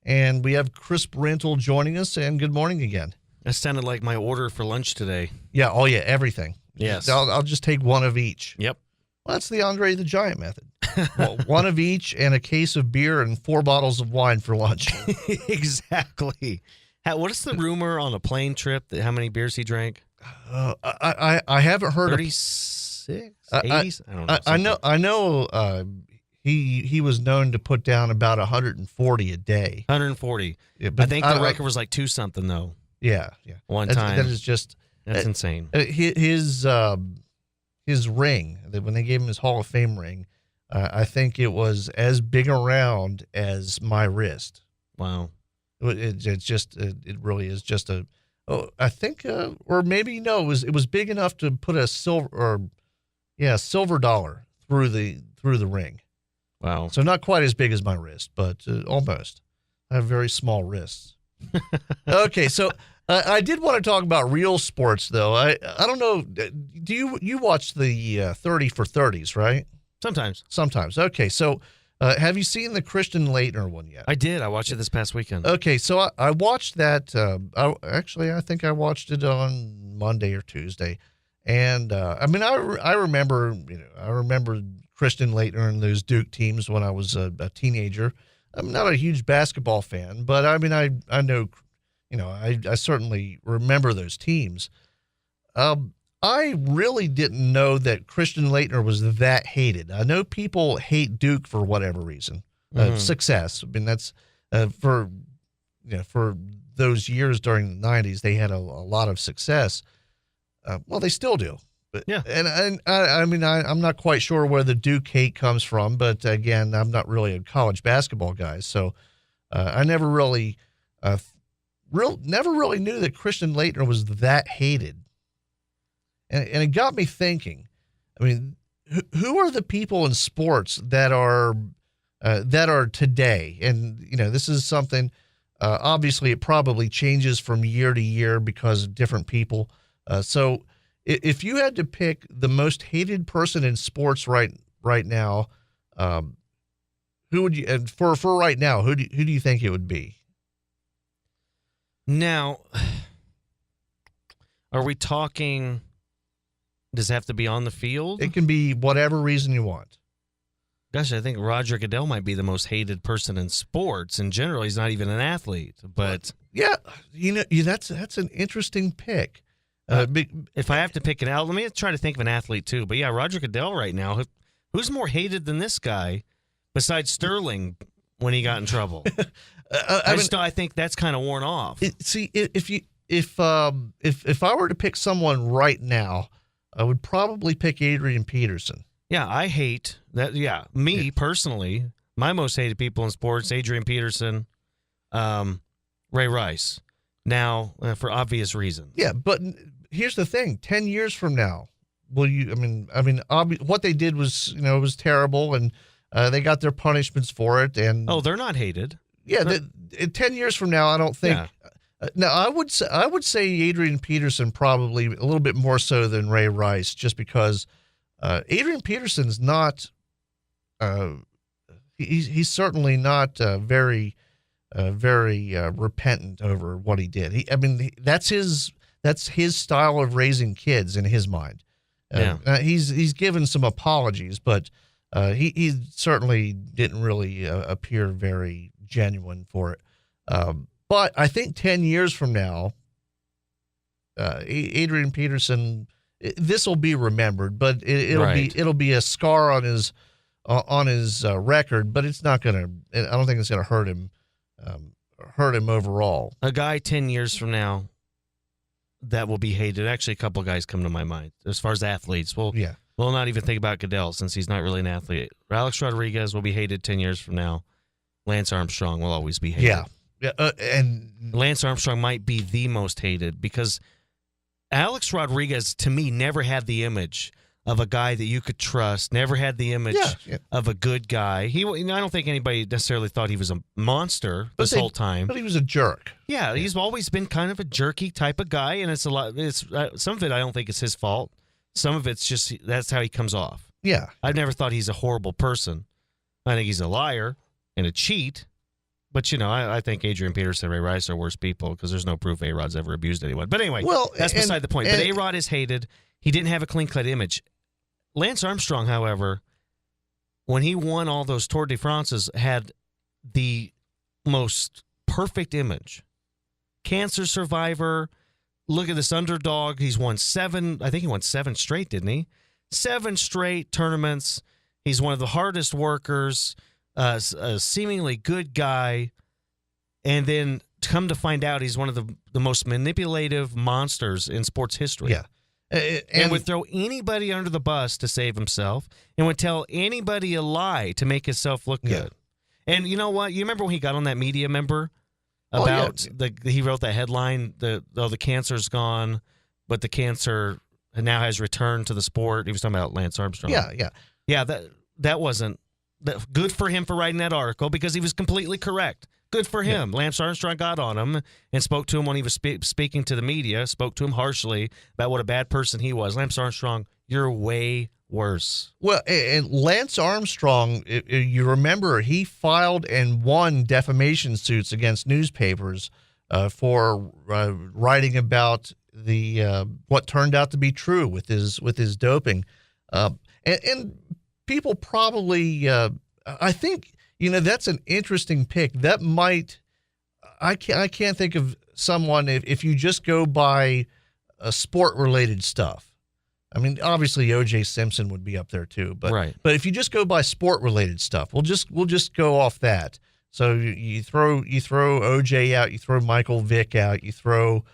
And we have Chris Brentel joining us, and good morning again. That sounded like my order for lunch today. Yeah, everything. Yes. I'll just take one of each. Yep. Well, that's the Andre the Giant method. Well, one of each and a case of beer and 4 bottles of wine for lunch. Exactly. What is the rumor on a plane trip that how many beers he drank? I haven't heard 36? 80s? I don't know. I know he was known to put down about 140 a day. 140. Yeah, but I think the record was like 2-something though. Yeah. One time. That is just that's insane. His ring, when they gave him his Hall of Fame ring, I think it was as big around as my wrist. Wow. It really is just I think, or maybe no, it was big enough to put a silver dollar through the ring. Wow. So not quite as big as my wrist, but almost. I have very small wrists. Okay, so I did want to talk about real sports, though. I don't know. Do you watch the 30 for 30s, right? Sometimes. Okay, so have you seen the Christian Laettner one yet? I did. I watched it this past weekend. Okay, so I watched that. I think I watched it on Monday or Tuesday, and I remember Christian Laettner and those Duke teams when I was a teenager. I'm not a huge basketball fan, but I know, I certainly remember those teams. I really didn't know that Christian Laettner was that hated. I know people hate Duke for whatever reason. Success. I mean, that's for those years during the 90s, they had a lot of success. Well, they still do. But, yeah. And I'm not quite sure where the Duke hate comes from, but again, I'm not really a college basketball guy, so I never really knew that Christian Laettner was that hated. And it got me thinking. I mean, who are the people in sports that are today? And this is something. Obviously, it probably changes from year to year because of different people. So, if you had to pick the most hated person in sports right now, who would you? And for right now, who do you think it would be? Now, are we talking? Does it have to be on the field? It can be whatever reason you want. Gosh, I think Roger Goodell might be the most hated person in sports. In general, he's not even an athlete. But yeah, that's an interesting pick. If I have to pick it out, let me try to think of an athlete too. But yeah, Roger Goodell right now. Who's more hated than this guy besides Sterling when he got in trouble? I think that's kind of worn off. If I were to pick someone right now, I would probably pick Adrian Peterson. Yeah, I hate that. Yeah, personally, my most hated people in sports: Adrian Peterson, Ray Rice. Now, for obvious reasons. Yeah, but here's the thing: 10 years from now, will you? What they did was, was terrible, and they got their punishments for it. And they're not hated. Yeah, 10 years from now, I don't think. Yeah. Now, I would say Adrian Peterson probably a little bit more so than Ray Rice, just because Adrian Peterson's not. He's certainly not very repentant over what he did. That's his style of raising kids in his mind. He's given some apologies, but he certainly didn't really appear very genuine for it. But I think 10 years from now, Adrian Peterson, this will be remembered, but it'll be a scar on his record. But it's not gonna. I don't think it's gonna hurt him overall. A guy 10 years from now that will be hated. Actually, a couple of guys come to my mind as far as athletes. We'll not even think about Goodell since he's not really an athlete. Alex Rodriguez will be hated 10 years from now. Lance Armstrong will always be hated. And Lance Armstrong might be the most hated because Alex Rodriguez, to me, never had the image of a guy that you could trust, never had the image of a good guy. I don't think anybody necessarily thought he was a monster whole time. But he was a jerk. Yeah, he's always been kind of a jerky type of guy, and it's a lot. Some of it I don't think is his fault. Some of it's just that's how he comes off. Yeah. I've never thought he's a horrible person. I think he's a liar and a cheat, But, I think Adrian Peterson and Ray Rice are worse people because there's no proof A-Rod's ever abused anyone. But anyway, that's beside the point. But A-Rod is hated. He didn't have a clean-cut image. Lance Armstrong, however, when he won all those Tour de France's, had the most perfect image. Cancer survivor. Look at this underdog. He's won 7. I think he won 7 straight, didn't he? 7 straight tournaments. He's one of the hardest workers, a seemingly good guy. And then come to find out he's one of the most manipulative monsters in sports history. Yeah. And would throw anybody under the bus to save himself and would tell anybody a lie to make himself look good. And you know what? You remember when he got on that media member about he wrote that headline, the cancer's gone, but the cancer now has returned to the sport. He was talking about Lance Armstrong. Yeah, that wasn't good for him for writing that article because he was completely correct. Good for him. Lance Armstrong got on him and spoke to him when he was speaking to the media, spoke to him harshly about what a bad person he was. Lance Armstrong, you're way worse. Well, and Lance Armstrong, you remember, he filed and won defamation suits against newspapers for writing about the what turned out to be true with his doping. And people probably, I think, that's an interesting pick. That might, I can't think of someone, if you just go by sport-related stuff. I mean, obviously O.J. Simpson would be up there too, but if you just go by sport-related stuff, we'll just go off that. So you throw O.J. out, you throw Michael Vick out, you throw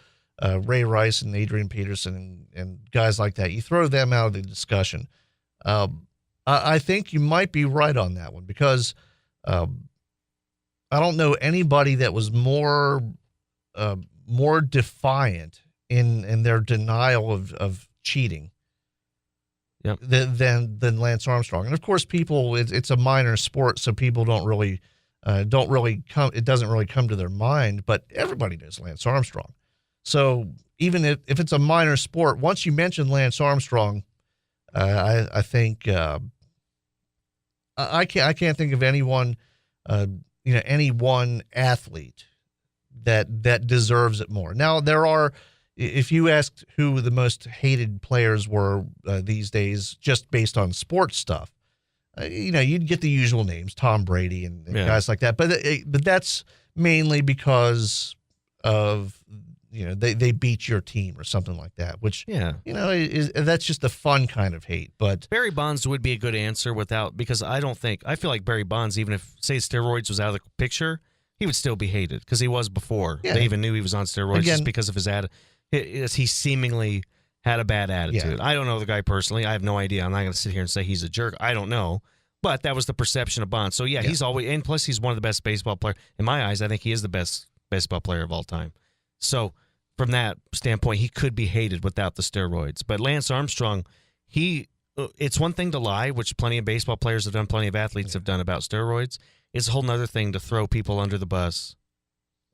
Ray Rice and Adrian Peterson and guys like that. You throw them out of the discussion. I think you might be right on that one because I don't know anybody that was more defiant in their denial of cheating than Lance Armstrong. And of course, it's a minor sport, so people don't really come. It doesn't really come to their mind. But everybody knows Lance Armstrong. So even if it's a minor sport, once you mention Lance Armstrong, I think I can't think of anyone, any one athlete that deserves it more. Now there are, if you asked who the most hated players were these days, just based on sports stuff, you'd get the usual names, Tom Brady and guys like that. But that's mainly because of they beat your team or something like that, which that's just a fun kind of hate. But Barry Bonds would be a good answer because I feel like Barry Bonds, even if say steroids was out of the picture, he would still be hated because he was before they even knew he was on steroids just because of his he seemingly had a bad attitude. I don't know the guy personally. I have no idea. I'm not going to sit here and say he's a jerk. I don't know. But that was the perception of Bonds. So, he's always – and plus he's one of the best baseball players. In my eyes, I think he is the best baseball player of all time. So, from that standpoint, he could be hated without the steroids. But Lance Armstrong, it's one thing to lie, which plenty of baseball players have done, plenty of athletes have done about steroids. It's a whole other thing to throw people under the bus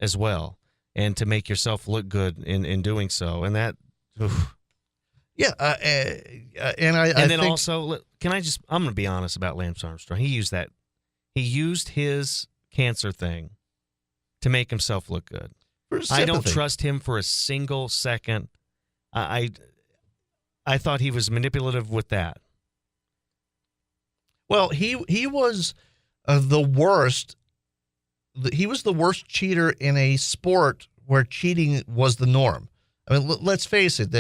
as well and to make yourself look good in doing so. And that oof. And then also, I'm going to be honest about Lance Armstrong. He used his cancer thing to make himself look good. I don't trust him for a single second. I thought he was manipulative with that. Well, he was the worst. He was the worst cheater in a sport where cheating was the norm. I mean, let's face it.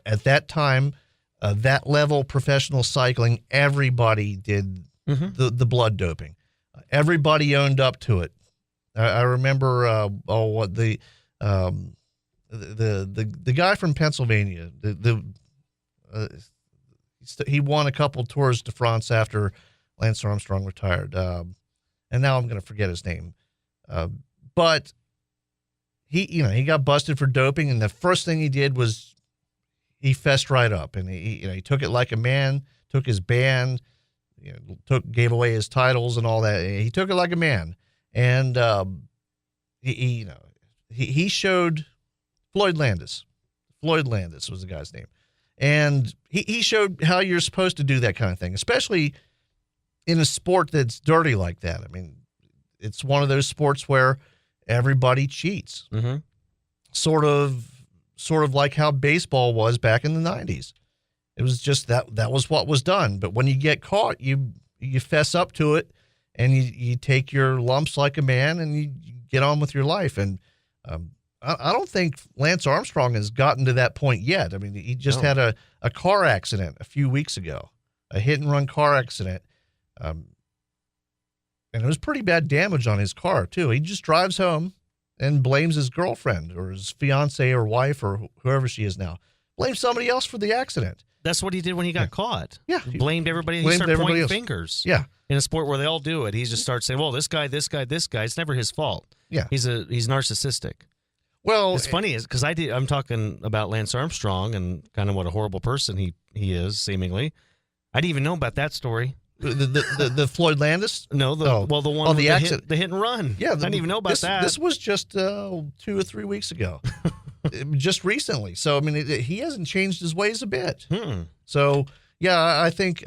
At that time, that level professional cycling, everybody did the blood doping. Everybody owned up to it. I remember the guy from Pennsylvania. He won a couple Tours de France after Lance Armstrong retired, and now I'm going to forget his name. But he got busted for doping, and the first thing he did was he fessed right up, and he took it like a man, took his band, gave away his titles and all that. He took it like a man, and he showed Floyd Landis. Floyd Landis was the guy's name, and he showed how you're supposed to do that kind of thing, especially in a sport that's dirty like that. I mean, it's one of those sports where everybody cheats. Mm-hmm. Sort of like how baseball was back in the 90s. It was just that was what was done. But when you get caught, you fess up to it, and you take your lumps like a man, and you get on with your life. And I don't think Lance Armstrong has gotten to that point yet. I mean, he just had a car accident a few weeks ago, a hit-and-run car accident. And it was pretty bad damage on his car, too. He just drives home and blames his girlfriend or his fiance or wife or whoever she is now. Blames somebody else for the accident. That's what he did when he got caught. Yeah. He blamed everybody. He started pointing fingers. Yeah. In a sport where they all do it, he just starts saying, well, this guy. It's never his fault. Yeah. He's narcissistic. Well, it's funny because I'm talking about Lance Armstrong and kind of what a horrible person he is, seemingly. I didn't even know about that story. The Floyd Landis? No, the one the accident. The hit and run. Yeah. I didn't even know about that. This was just 2 or 3 weeks ago. Just recently. So, I mean, he hasn't changed his ways a bit. So, yeah, I think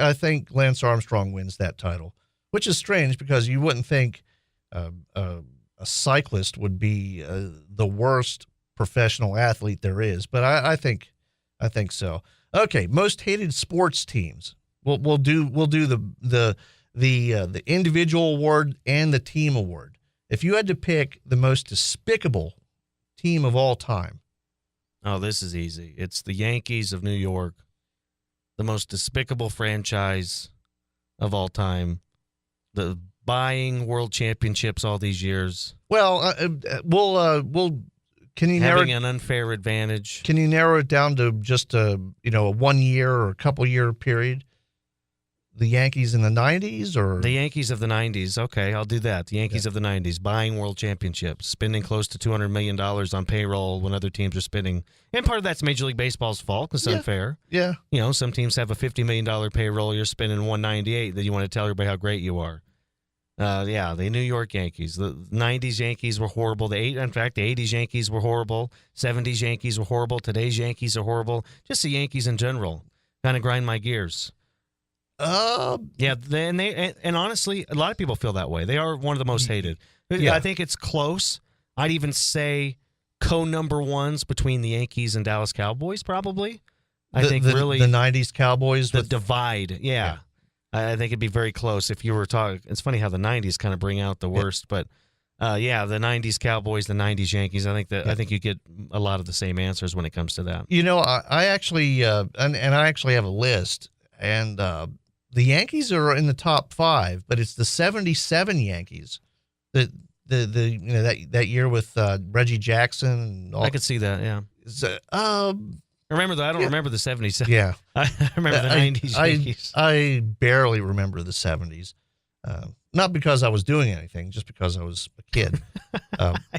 Lance Armstrong wins that title, which is strange because you wouldn't think a cyclist would be the worst professional athlete there is, but I think so. Okay, most hated sports teams. We'll do the individual award and the team award. If you had to pick the most despicable team of all time. Oh, this is easy. It's the Yankees of New York, the most despicable franchise of all time. The buying world championships all these years. Well, we'll. Can you having an unfair advantage? Can you narrow it down to just a 1 year or a couple year period? The Yankees in the 90s, or the Yankees of the 90s? Okay, I'll do that. The Yankees of the 90s, buying world championships, spending close to $200 million on payroll when other teams are spending. And part of that's Major League Baseball's fault. It's unfair. Yeah. Some teams have a $50 million payroll. You're spending $198. Then you want to tell everybody how great you are. The New York Yankees. The 90s Yankees were horrible. The 80s Yankees were horrible. 70s Yankees were horrible. Today's Yankees are horrible. Just the Yankees in general kind of grind my gears. And honestly, a lot of people feel that way. They are one of the most hated. Yeah. I think it's close. I'd even say co-number ones between the Yankees and Dallas Cowboys, probably. I think really the 90s Cowboys. The divide, yeah. I think it'd be very close if you were talking. It's funny how the 90s kind of bring out the worst, but the 90s Cowboys, the 90s Yankees. I think you get a lot of the same answers when it comes to that. I actually and I actually have a list, and the Yankees are in the top 5, but it's the 77 Yankees that that year with Reggie Jackson. And all. I could see that, yeah. Remember though, I don't remember the 70s. Yeah. I remember the 90s Yankees. I barely remember the 70s. Not because I was doing anything, just because I was a kid.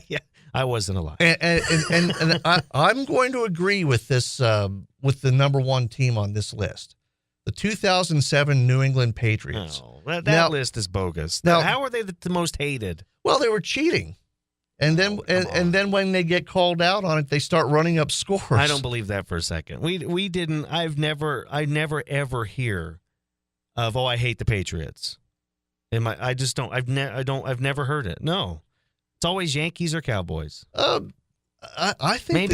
Yeah, I wasn't alive. And I'm going to agree with this, with the number one team on this list. The 2007 New England Patriots. Oh, that list is bogus. Now, how are they the most hated? Well, they were cheating. And then then when they get called out on it, they start running up scores. I don't believe that for a second. We didn't. I never ever hear of I hate the Patriots. I just don't. I've never heard it. No, it's always Yankees or Cowboys. I think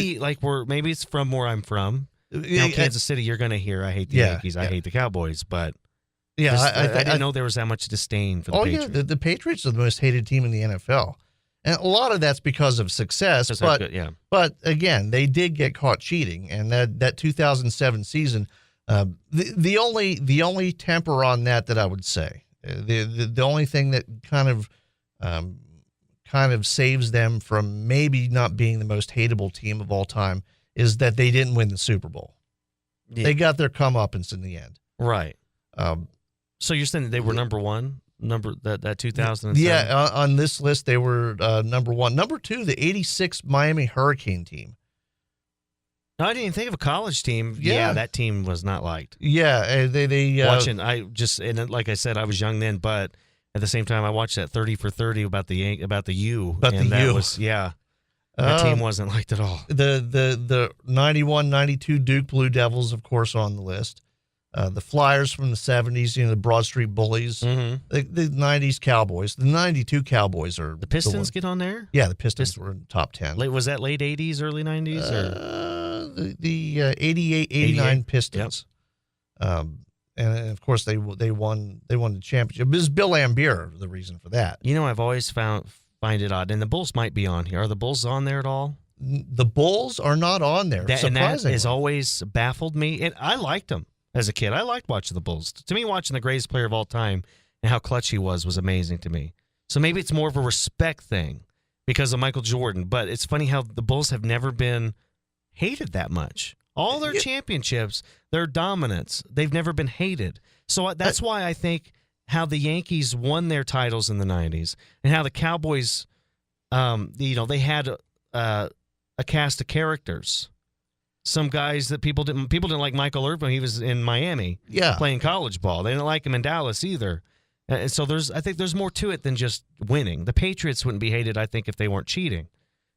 maybe it's from where I'm from. Kansas City, you're going to hear I hate the Yankees. I hate the Cowboys, but I didn't know there was that much disdain for the Patriots. Oh yeah, the Patriots are the most hated team in the NFL. And a lot of that's because of success, but again, they did get caught cheating, and that 2007 season, the only temper on that I would say, the only thing that kind of saves them from maybe not being the most hateable team of all time is that they didn't win the Super Bowl. Yeah. They got their comeuppance in the end, right? So you're saying they were number one? That 2007? Yeah, on this list, they were number one. Number two, the 86 Miami Hurricane team. No, I didn't even think of a college team. Yeah, that team was not liked. Yeah, they watching. Like I said, I was young then, but at the same time, I watched that 30 for 30 about the U. That team wasn't liked at all. The 91-92 Duke Blue Devils, of course, on the list. the Flyers from the 70s, the Broad Street Bullies, the 90s Cowboys. The 92 Cowboys are the Pistons get on there? Yeah, the Pistons were in the top 10. Was that late 80s, early 90s? The 88, 89 Pistons. Yep. And of course they won the championship. This is Bill Laimbeer, the reason for that. I've always find it odd, and the Bulls might be on here. Are the Bulls on there at all? The Bulls are not on there. And that has always baffled me. And I liked them as a kid. I liked watching the Bulls. To me, watching the greatest player of all time and how clutch he was amazing to me. So maybe it's more of a respect thing because of Michael Jordan. But it's funny how the Bulls have never been hated that much. All their championships, their dominance, they've never been hated. So that's why I think how the Yankees won their titles in the 90s and how the Cowboys, they had a cast of characters. Some guys that people didn't like Michael Irvin when he was in Miami playing college ball. They didn't like him in Dallas either. And so I think there's more to it than just winning. The Patriots wouldn't be hated, I think, if they weren't cheating.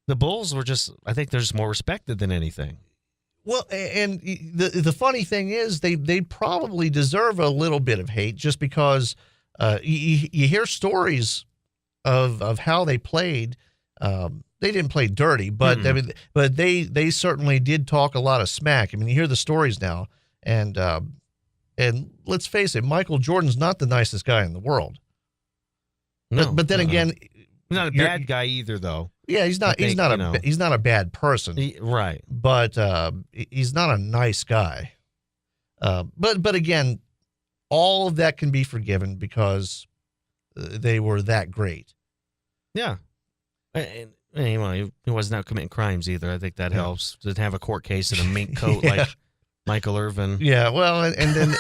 The Bulls were I think they're just more respected than anything. Well, and the funny thing is they probably deserve a little bit of hate just because you hear stories of how they played. They didn't play dirty, but they certainly did talk a lot of smack. I mean, you hear the stories now, and let's face it, Michael Jordan's not the nicest guy in the world. No, but then again, he's not a bad guy either, though. Yeah, he's not. He's not a bad person, right? But he's not a nice guy. But again, all of that can be forgiven because they were that great. Yeah. And he wasn't out committing crimes either. I think that helps. Didn't have a court case and a mink coat like Michael Irvin. Yeah, well, and then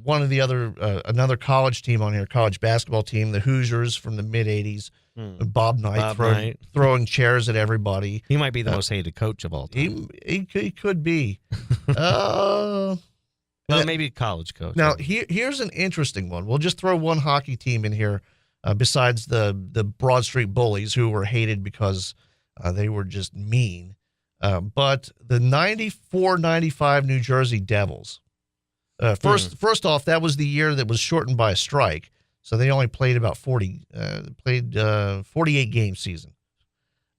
one of the other another college team on here, college basketball team, the Hoosiers from the mid '80s. Bob Knight throwing chairs at everybody. He might be the most hated coach of all time. He could be. Well, maybe college coach. Now here's an interesting one. We'll just throw one hockey team in here. Besides the Broad Street Bullies, who were hated because they were just mean. But the 94-95 New Jersey Devils. First off, that was the year that was shortened by a strike. So they only played about 48 game season.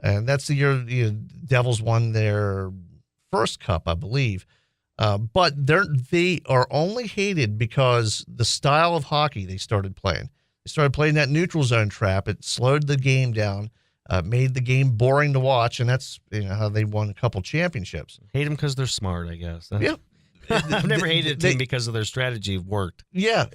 And that's the year the Devils won their first cup, I believe. But they are only hated because the style of hockey they started playing. They started playing that neutral zone trap. It slowed the game down, made the game boring to watch, and that's how they won a couple championships. Hate them because they're smart, I guess. Yeah. I've never hated a team because of their strategy worked. Yeah,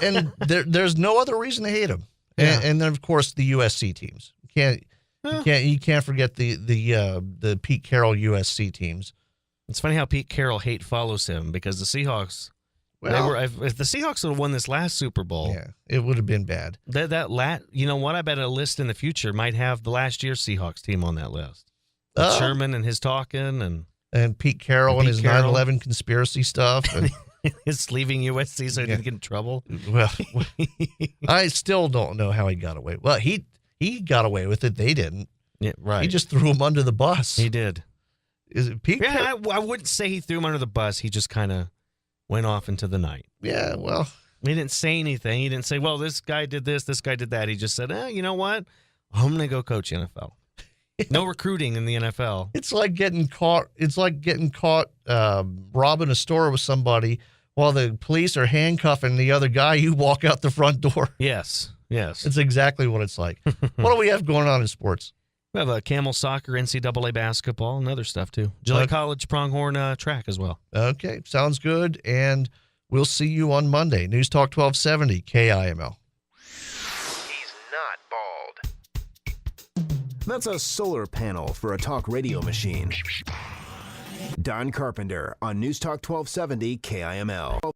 and there's no other reason to hate them. And then of course the USC teams. You can't forget the Pete Carroll USC teams. It's funny how Pete Carroll hate follows him because the Seahawks. If the Seahawks would have won this last Super Bowl, it would have been bad. You know what? I bet a list in the future might have the last year's Seahawks team on that list. Sherman and his talking and Pete Carroll and his 9/11 conspiracy stuff and his leaving USC so he didn't get in trouble. Well, I still don't know how he got away. Well, he got away with it. They didn't. Yeah, right. He just threw him under the bus. He did. Is it Pete? Yeah, I wouldn't say he threw him under the bus. He just kind of went off into the night. Yeah, well. He didn't say anything. He didn't say, well, this guy did this guy did that. He just said, you know what? I'm going to go coach NFL. No recruiting in the NFL. It's like getting caught. Robbing a store with somebody while the police are handcuffing the other guy. You walk out the front door. Yes. It's exactly what it's like. What do we have going on in sports? We have a KIML soccer, NCAA basketball, and other stuff, too. Gillette College Pronghorn track as well. Okay, sounds good. And we'll see you on Monday. News Talk 1270, KIML. He's not bald. That's a solar panel for a talk radio machine. Don Carpenter on News Talk 1270, KIML.